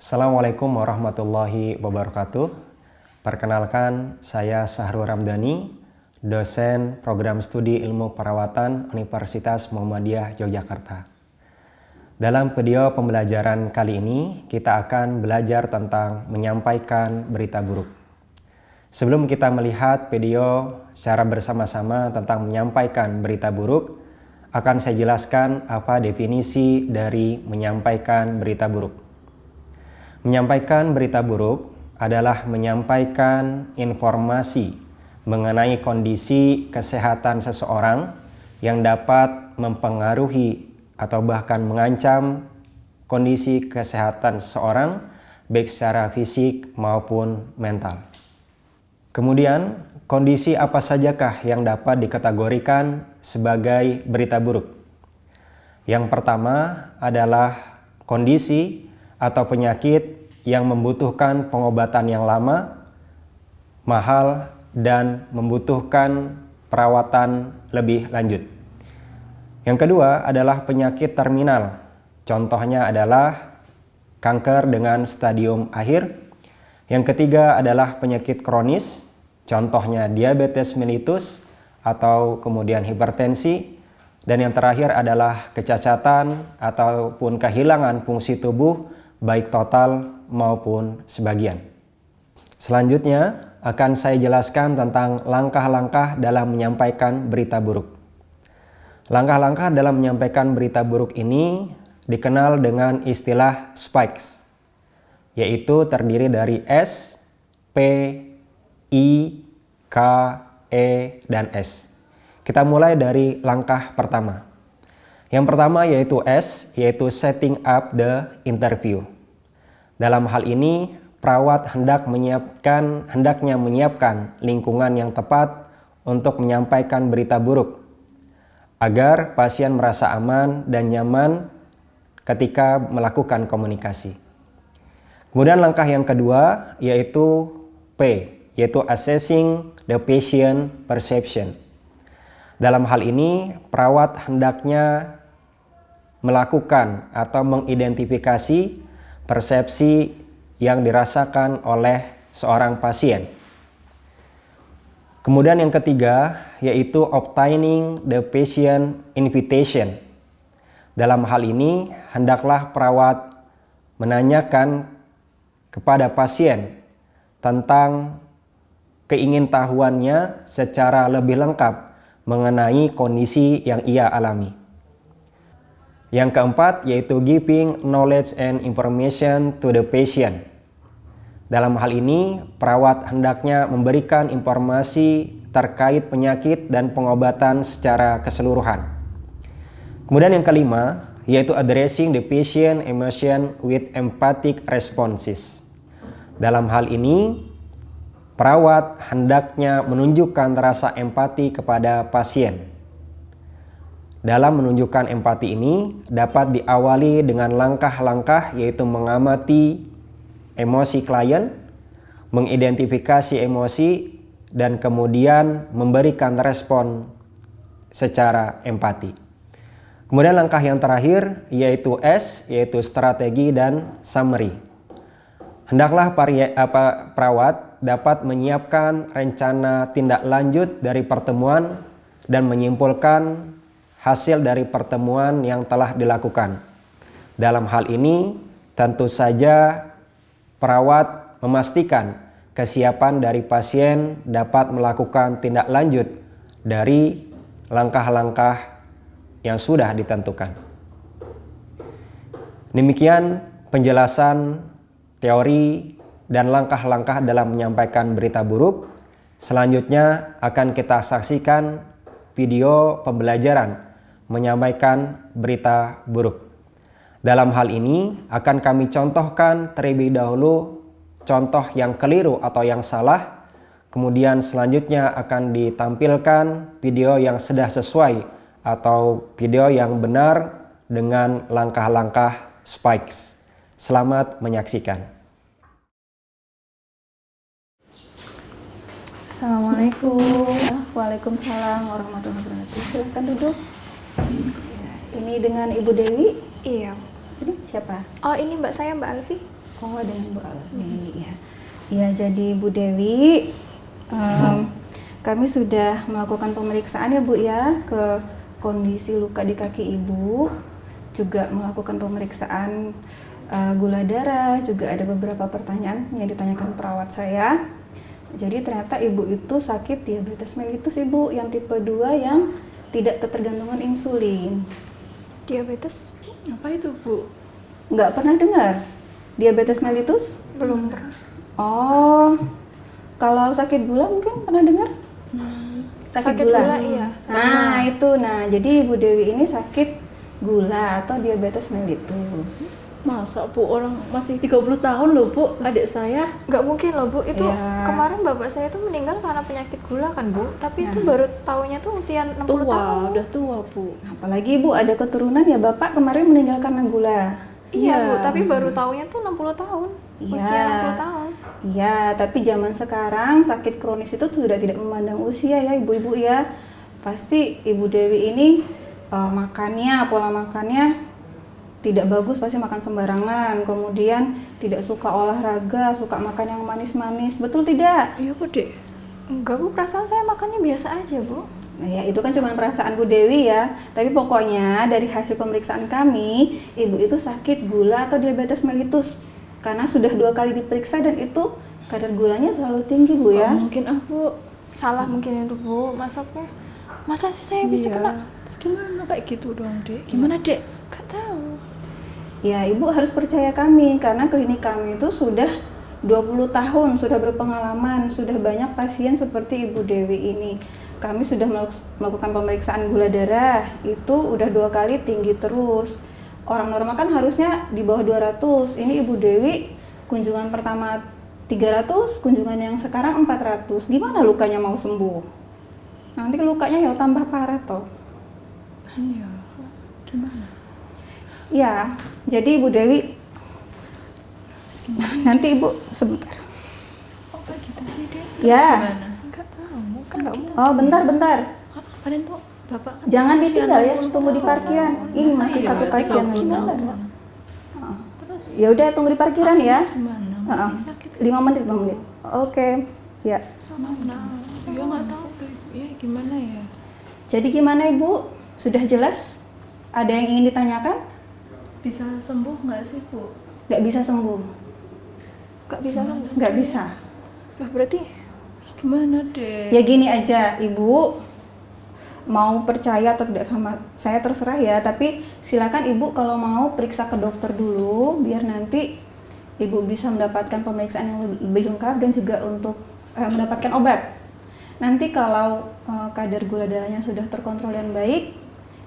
Assalamualaikum warahmatullahi wabarakatuh. Perkenalkan, saya Sahrul Ramdhani, dosen program studi ilmu perawatan Universitas Muhammadiyah Yogyakarta. Dalam video pembelajaran kali ini, kita akan belajar tentang menyampaikan berita buruk. Sebelum kita melihat video secara bersama-sama tentang menyampaikan berita buruk, akan saya jelaskan apa definisi dari menyampaikan berita buruk. Menyampaikan berita buruk adalah menyampaikan informasi mengenai kondisi kesehatan seseorang yang dapat mempengaruhi atau bahkan mengancam kondisi kesehatan seseorang baik secara fisik maupun mental. Kemudian, kondisi apa sajakah yang dapat dikategorikan sebagai berita buruk? Yang pertama adalah kondisi atau penyakit yang membutuhkan pengobatan yang lama, mahal, dan membutuhkan perawatan lebih lanjut. Yang kedua adalah penyakit terminal. Contohnya adalah kanker dengan stadium akhir. Yang ketiga adalah penyakit kronis. Contohnya diabetes mellitus atau kemudian hipertensi. Dan yang terakhir adalah kecacatan ataupun kehilangan fungsi tubuh baik total maupun sebagian. Selanjutnya akan saya jelaskan tentang langkah-langkah dalam menyampaikan berita buruk. Langkah-langkah dalam menyampaikan berita buruk ini dikenal dengan istilah spikes, yaitu terdiri dari S, P, I, K, E, dan S. Kita mulai dari langkah pertama. Yang pertama yaitu S, yaitu setting up the interview. Dalam hal ini, perawat hendaknya menyiapkan lingkungan yang tepat untuk menyampaikan berita buruk, agar pasien merasa aman dan nyaman ketika melakukan komunikasi. Kemudian langkah yang kedua yaitu P, yaitu assessing the patient perception. Dalam hal ini, perawat hendaknya melakukan atau mengidentifikasi persepsi yang dirasakan oleh seorang pasien. Kemudian yang ketiga yaitu obtaining the patient invitation. Dalam hal ini, hendaklah perawat menanyakan kepada pasien tentang keingintahuannya secara lebih lengkap mengenai kondisi yang ia alami. Yang keempat yaitu giving knowledge and information to the patient. Dalam hal ini, perawat hendaknya memberikan informasi terkait penyakit dan pengobatan secara keseluruhan. Kemudian yang kelima yaitu addressing the patient emotion with empathic responses. Dalam hal ini, perawat hendaknya menunjukkan rasa empati kepada pasien. Dalam menunjukkan empati ini dapat diawali dengan langkah-langkah yaitu mengamati emosi klien, mengidentifikasi emosi, dan kemudian memberikan respon secara empati. Kemudian langkah yang terakhir yaitu S, yaitu strategi dan summary. Hendaklah perawat dapat menyiapkan rencana tindak lanjut dari pertemuan dan menyimpulkan hasil dari pertemuan yang telah dilakukan. Dalam hal ini, tentu saja perawat memastikan kesiapan dari pasien dapat melakukan tindak lanjut dari langkah-langkah yang sudah ditentukan. Demikian penjelasan teori dan langkah-langkah dalam menyampaikan berita buruk. Selanjutnya akan kita saksikan video pembelajaran menyampaikan berita buruk. Dalam hal ini akan kami contohkan terlebih dahulu contoh yang keliru atau yang salah. Kemudian selanjutnya akan ditampilkan video yang sudah sesuai atau video yang benar dengan langkah-langkah spikes. Selamat menyaksikan. Assalamualaikum. Waalaikumsalam warahmatullahi wabarakatuh. Silakan duduk. Ini dengan Ibu Dewi. Iya. Ini siapa? Oh, ini Mbak saya, Mbak Alfi. Oh, dengan Bu Alfi ya. Ya, jadi Bu Dewi, kami sudah melakukan pemeriksaan ya Bu ya ke kondisi luka di kaki Ibu, juga melakukan pemeriksaan gula darah, juga ada beberapa pertanyaan yang ditanyakan perawat saya. Jadi ternyata Ibu itu sakit diabetes mellitus Ibu, yang tipe 2 yang tidak ketergantungan insulin. Diabetes apa itu, Bu? Nggak pernah dengar diabetes mellitus? Belum pernah. Oh, kalau sakit gula mungkin pernah dengar? Sakit gula, iya. Nah, itu. Nah, jadi Ibu Dewi ini sakit gula atau diabetes mellitus. Masa, Bu, orang masih 30 tahun loh, Bu, adik saya. Nggak mungkin loh, Bu. Itu Iya. kemarin bapak saya tuh meninggal karena penyakit gula kan, Bu. Tapi itu baru tahunya tuh usia 60 tahun. Tua. Udah tua, Bu. Apalagi Ibu ada keturunan ya, Bapak kemarin meninggal karena gula. Iya, Iya. Bu, tapi baru tahunya tuh 60 tahun. Iya. Usia 60 tahun. Iya, tapi zaman sekarang sakit kronis itu sudah tidak memandang usia ya ibu-ibu ya. Pasti Ibu Dewi ini pola makannya tidak bagus, pasti makan sembarangan. Kemudian tidak suka olahraga, suka makan yang manis-manis. Betul tidak? Iya, Bu, Dek. Enggak, Bu, perasaan saya makannya biasa aja, Bu. Nah, ya itu kan cuma perasaan Bu Dewi ya. Tapi pokoknya dari hasil pemeriksaan kami, Ibu itu sakit gula atau diabetes mellitus. Karena sudah 2 kali diperiksa dan itu kadar gulanya selalu tinggi Bu ya. Oh, mungkin aku salah mungkin itu, Bu, masaknya. Masa sih saya bisa Iya. kena? Terus gimana kayak gitu dong, Dek? Gimana, Dek? Gak tahu. Ya, Ibu harus percaya kami karena klinik kami itu sudah 20 tahun, sudah berpengalaman, sudah banyak pasien seperti Ibu Dewi ini. Kami sudah melakukan pemeriksaan gula darah, itu udah 2 kali tinggi terus. Orang normal kan harusnya di bawah 200. Ini Ibu Dewi kunjungan pertama 300, kunjungan yang sekarang 400. Gimana lukanya mau sembuh? Nanti lukanya ya tambah parah toh. Iya. Gimana? Ya, jadi Ibu Dewi nanti Ibu sebentar. Oh, kayak gitu sih, Dek. Ya. Gimana? Enggak tahu. Kan enggak mungkin. Oh, bentar. Kemarin tuh Bapak kan Jangan usia ditinggal ya, 60 tunggu di tahun. parkiran. Ini masih Iya, satu pasien 30 lagi. tahun. Terus Ya udah tunggu di parkiran ya. gimana? Heeh. Masih sakit? 5 menit, 5 menit. Oke. Ya. Sama ya nggak tahu tuh. Ya gimana ya? Jadi gimana Ibu? Sudah jelas? Ada yang ingin ditanyakan? Bisa sembuh nggak sih, Bu? Nggak bisa sembuh. Nggak bisa sembuh. Nggak bisa. Lah berarti gimana, Dek? Ya gini aja, Ibu mau percaya atau tidak sama saya terserah ya, tapi silakan Ibu kalau mau periksa ke dokter dulu biar nanti Ibu bisa mendapatkan pemeriksaan yang lebih lengkap dan juga untuk mendapatkan obat. Nanti kalau kadar gula darahnya sudah terkontrol dan baik,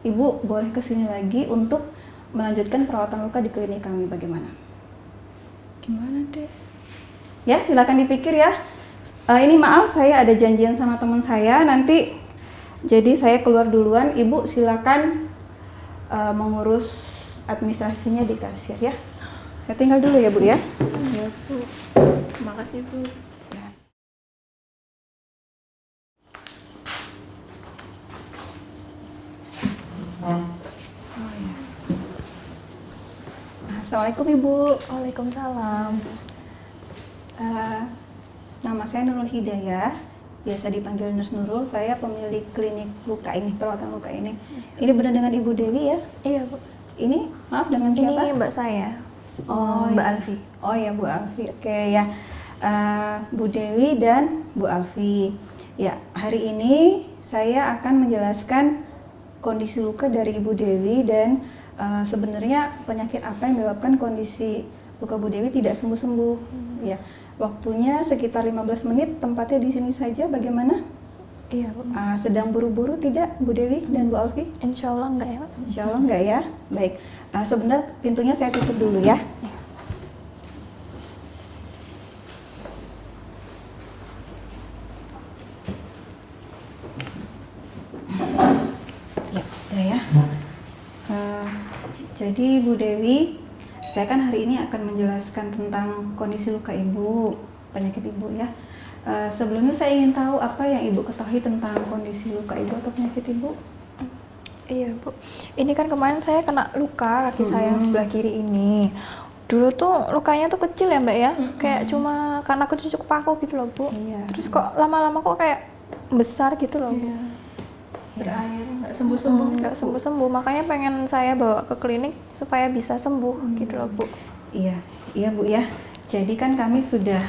Ibu boleh kesini lagi untuk melanjutkan perawatan luka di klinik kami. Bagaimana? Gimana, Dek? Ya, silakan dipikir ya. Ini maaf, saya ada janjian sama teman saya nanti. Jadi saya keluar duluan. Ibu silakan mengurus administrasinya di kasir ya. Saya tinggal dulu ya Bu ya. Ya, Bu. Terima kasih, Bu. Assalamualaikum Ibu. Waalaikumsalam. Nama saya Nurul Hidayah, biasa dipanggil Nurse Nurul. Saya pemilik klinik luka ini, perawatan luka ini. Ini benar dengan Ibu Dewi ya? Iya, Bu. Ini maaf dengan siapa? Ini Mbak saya. Oh, Mbak ya. Alfi. Oh ya Bu Alfi, oke ya. Bu Dewi dan Bu Alfi. Ya, hari ini saya akan menjelaskan kondisi luka dari Ibu Dewi dan sebenarnya penyakit apa yang menyebabkan kondisi luka Bu Dewi tidak sembuh-sembuh. Ya, waktunya sekitar 15 menit, tempatnya di sini saja. Bagaimana? Iya, Bu. Sedang buru-buru tidak Bu Dewi dan Bu Alfi? Insya Allah enggak ya, Pak? Insya Allah enggak ya. Baik, sebentar pintunya saya tutup dulu ya. Ya. Jadi Bu Dewi, saya kan hari ini akan menjelaskan tentang kondisi luka Ibu, penyakit Ibu ya. Sebelumnya saya ingin tahu apa yang Ibu ketahui tentang kondisi luka Ibu atau penyakit Ibu. Iya, Bu. Ini kan kemarin saya kena luka kaki saya yang sebelah kiri ini. Dulu tuh lukanya tuh kecil ya Mbak ya, kayak cuma karena kecucuk paku gitu loh Bu. Iya. Terus kok lama-lama kok kayak besar gitu loh Bu. Berair nggak sembuh-sembuh. Nggak sembuh-sembuh, makanya pengen saya bawa ke klinik supaya bisa sembuh gitu loh Bu. Iya, iya Bu ya. Jadi kan kami sudah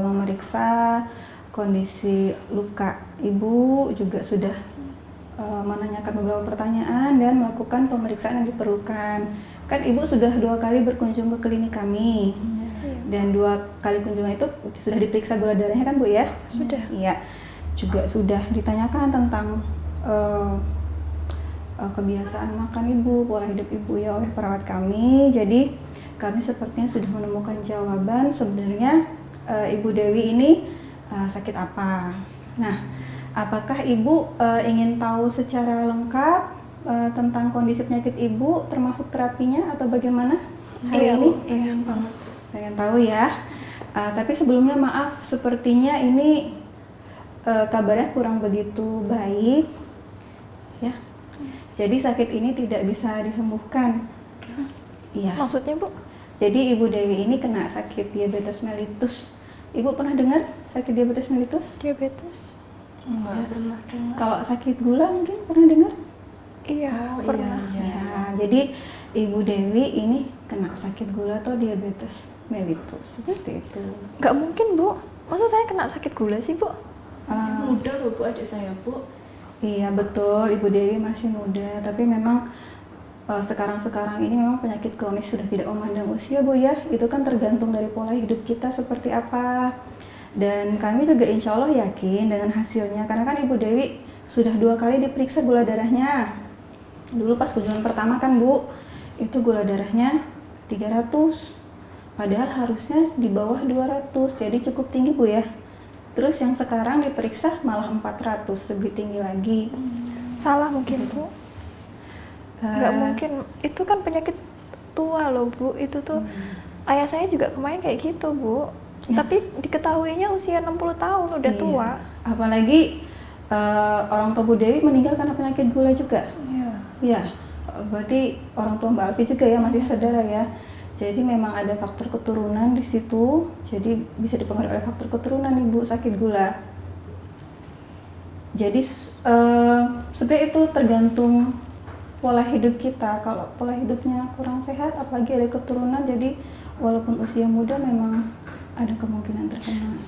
memeriksa kondisi luka Ibu, juga sudah menanyakan beberapa pertanyaan dan melakukan pemeriksaan yang diperlukan. Kan Ibu sudah 2 kali berkunjung ke klinik kami. Dan 2 kali kunjungan itu sudah diperiksa gula darahnya kan Bu ya? Sudah. Iya. Juga sudah ditanyakan tentang kebiasaan makan Ibu, pola hidup Ibu ya oleh perawat kami. Jadi kami sepertinya sudah menemukan jawaban sebenarnya Ibu Dewi ini sakit apa. Nah, apakah Ibu ingin tahu secara lengkap tentang kondisi penyakit Ibu termasuk terapinya atau bagaimana hari ini? Iya banget. Pengen tahu ya. Tapi sebelumnya maaf, sepertinya ini kabarnya kurang begitu baik. Ya. Jadi sakit ini tidak bisa disembuhkan. Iya. Maksudnya Bu? Jadi Ibu Dewi ini kena sakit diabetes mellitus. Ibu pernah dengar sakit diabetes mellitus? Diabetes? Nggak pernah dengar. Kalau sakit gula mungkin pernah dengar? Iya, Oh, pernah. iya. Ya, jadi Ibu Dewi ini kena sakit gula atau diabetes mellitus seperti itu. Nggak mungkin Bu, masa saya kena sakit gula sih Bu? Masih muda loh Bu adik saya Bu. Iya betul, Ibu Dewi masih muda, tapi memang sekarang-sekarang ini memang penyakit kronis sudah tidak memandang usia Bu ya. Itu kan tergantung dari pola hidup kita seperti apa. Dan kami juga insya Allah yakin dengan hasilnya, karena kan Ibu Dewi sudah 2 kali diperiksa gula darahnya. Dulu pas kunjungan pertama kan Bu, itu gula darahnya 300, padahal harusnya di bawah 200, jadi cukup tinggi Bu ya. Terus yang sekarang diperiksa malah 400, lebih tinggi lagi. Salah mungkin Bu. Nggak mungkin, itu kan penyakit tua loh Bu. Itu tuh ayah saya juga kemarin kayak gitu Bu. Tapi diketahuinya usia 60 tahun, udah Iya. tua. Apalagi orang tua Bu Dewi meninggal karena penyakit gula juga. Iya. Iya, berarti orang tua Mbak Alfi juga ya, masih saudara ya. Jadi memang ada faktor keturunan di situ. Jadi bisa dipengaruhi oleh faktor keturunan Ibu sakit gula. Jadi sebenarnya itu tergantung pola hidup kita. Kalau pola hidupnya kurang sehat, apalagi ada keturunan, jadi walaupun usia muda memang ada kemungkinan terkena.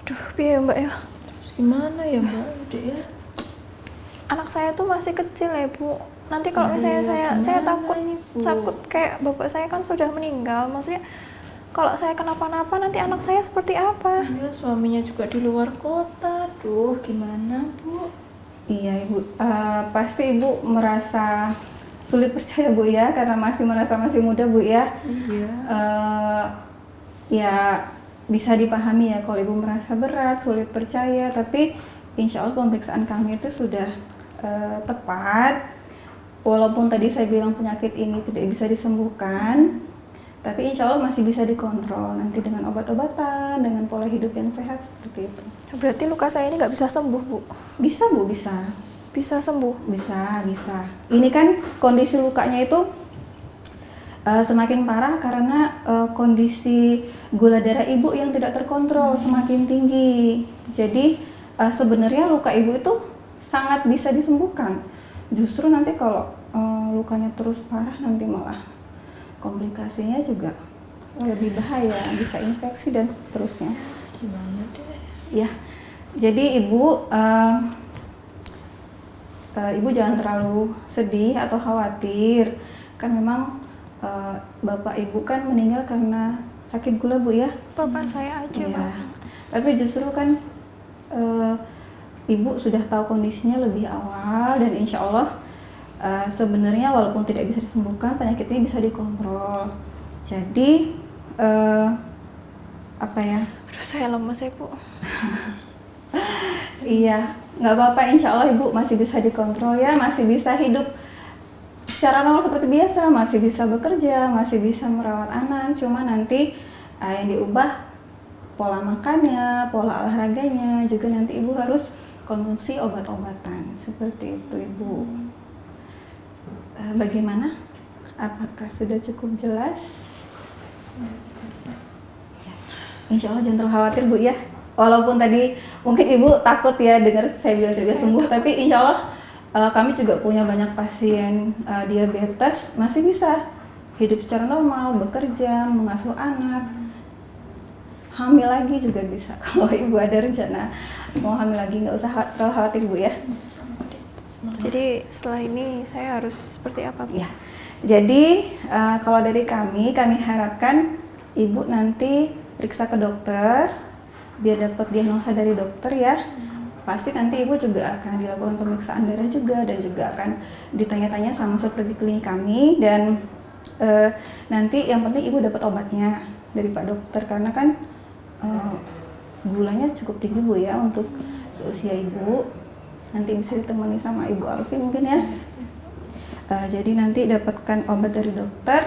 Duh, piye Mbak ya? Terus gimana ya Mbak Dek ya? Anak saya tuh masih kecil ya Bu. Nanti kalau misalnya Iya, saya gimana takut, ini, Bu? takut kayak bapak saya kan sudah meninggal. Maksudnya kalau saya kenapa-napa nanti anak saya seperti apa? Iya, suaminya juga di luar kota. Duh, gimana Bu? Iya Ibu, pasti Ibu merasa sulit percaya Bu ya, karena masih merasa masih muda Bu ya. Iya. Ya bisa dipahami ya kalau Ibu merasa berat, sulit percaya, tapi insya Allah pemeriksaan kami itu sudah tepat. Walaupun tadi saya bilang penyakit ini tidak bisa disembuhkan, tapi insya Allah masih bisa dikontrol nanti dengan obat-obatan, dengan pola hidup yang sehat seperti itu. Berarti luka saya ini nggak bisa sembuh Bu? Bisa Bu, bisa. Bisa sembuh? Bisa. Ini kan kondisi lukanya itu semakin parah karena kondisi gula darah Ibu yang tidak terkontrol semakin tinggi. Jadi sebenarnya luka Ibu itu sangat bisa disembuhkan. Justru nanti kalau lukanya terus parah, nanti malah komplikasinya juga lebih bahaya, bisa infeksi dan seterusnya. Gimana deh? Ya, jadi Ibu Ibu jangan terlalu sedih atau khawatir, kan memang Bapak Ibu kan meninggal karena sakit gula Bu ya. Bapak saya aja Iya. Pak. Tapi justru kan Ibu sudah tahu kondisinya lebih awal, dan insya Allah sebenarnya walaupun tidak bisa disembuhkan, penyakitnya bisa dikontrol. Jadi apa ya? Aduh, saya lemes ya Bu. Iya, nggak apa-apa, insya Allah Ibu masih bisa dikontrol ya, masih bisa hidup secara normal seperti biasa, masih bisa bekerja, masih bisa merawat anak, cuma nanti yang diubah pola makannya, pola olahraganya, juga nanti Ibu harus konsumsi obat-obatan, seperti itu Ibu. Bagaimana? Apakah sudah cukup jelas? Insya Allah jangan terlalu khawatir Bu ya. Walaupun tadi mungkin Ibu takut ya dengar saya bilang tidak sembuh, tapi insya Allah kami juga punya banyak pasien diabetes masih bisa hidup secara normal, bekerja, mengasuh anak, hamil lagi juga bisa. Kalau Ibu ada rencana mau hamil lagi nggak usah terlalu khawatir Bu ya. Jadi setelah ini saya harus seperti apa, Bu? Ya. Jadi kalau dari kami harapkan Ibu nanti periksa ke dokter biar dapat diagnosa dari dokter ya. Pasti nanti Ibu juga akan dilakukan pemeriksaan darah juga dan juga akan ditanya-tanya sama seperti klinik kami dan nanti yang penting Ibu dapat obatnya dari Pak Dokter karena kan gulanya cukup tinggi Bu ya untuk seusia Ibu. Nanti bisa ditemani sama Ibu Alfi mungkin ya. Jadi nanti dapatkan obat dari dokter.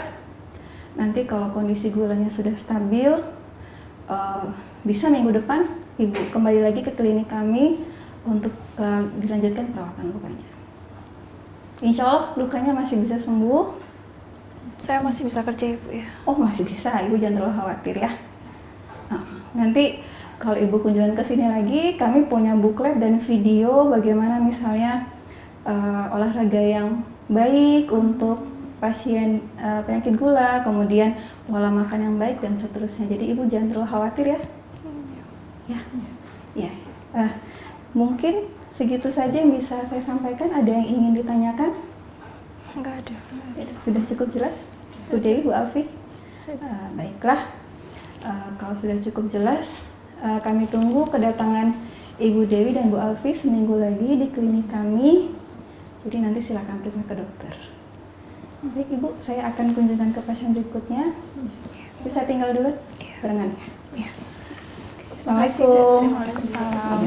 Nanti kalau kondisi gulanya sudah stabil, bisa minggu depan Ibu kembali lagi ke klinik kami untuk dilanjutkan perawatan lukanya. Insya Allah lukanya masih bisa sembuh. Saya masih bisa kerja ya, Bu ya? Oh masih bisa, Ibu jangan terlalu khawatir ya. Nanti kalau Ibu kunjungan ke sini lagi, kami punya buklet dan video bagaimana misalnya olahraga yang baik untuk pasien penyakit gula, kemudian pola makan yang baik dan seterusnya. Jadi Ibu jangan terlalu khawatir ya. Ya. Mungkin segitu saja yang bisa saya sampaikan. Ada yang ingin ditanyakan? Enggak ada. Sudah cukup jelas, Bu Dewi, Bu Alfi? Baiklah, kalau sudah cukup jelas, kami tunggu kedatangan Ibu Dewi dan Bu Alfi seminggu lagi di klinik kami. Jadi nanti silakan periksa ke dokter. Baik Ibu, saya akan kunjungan ke pasien berikutnya. Bisa tinggal dulu barengan ya. Iya. Assalamualaikum. Waalaikumsalam.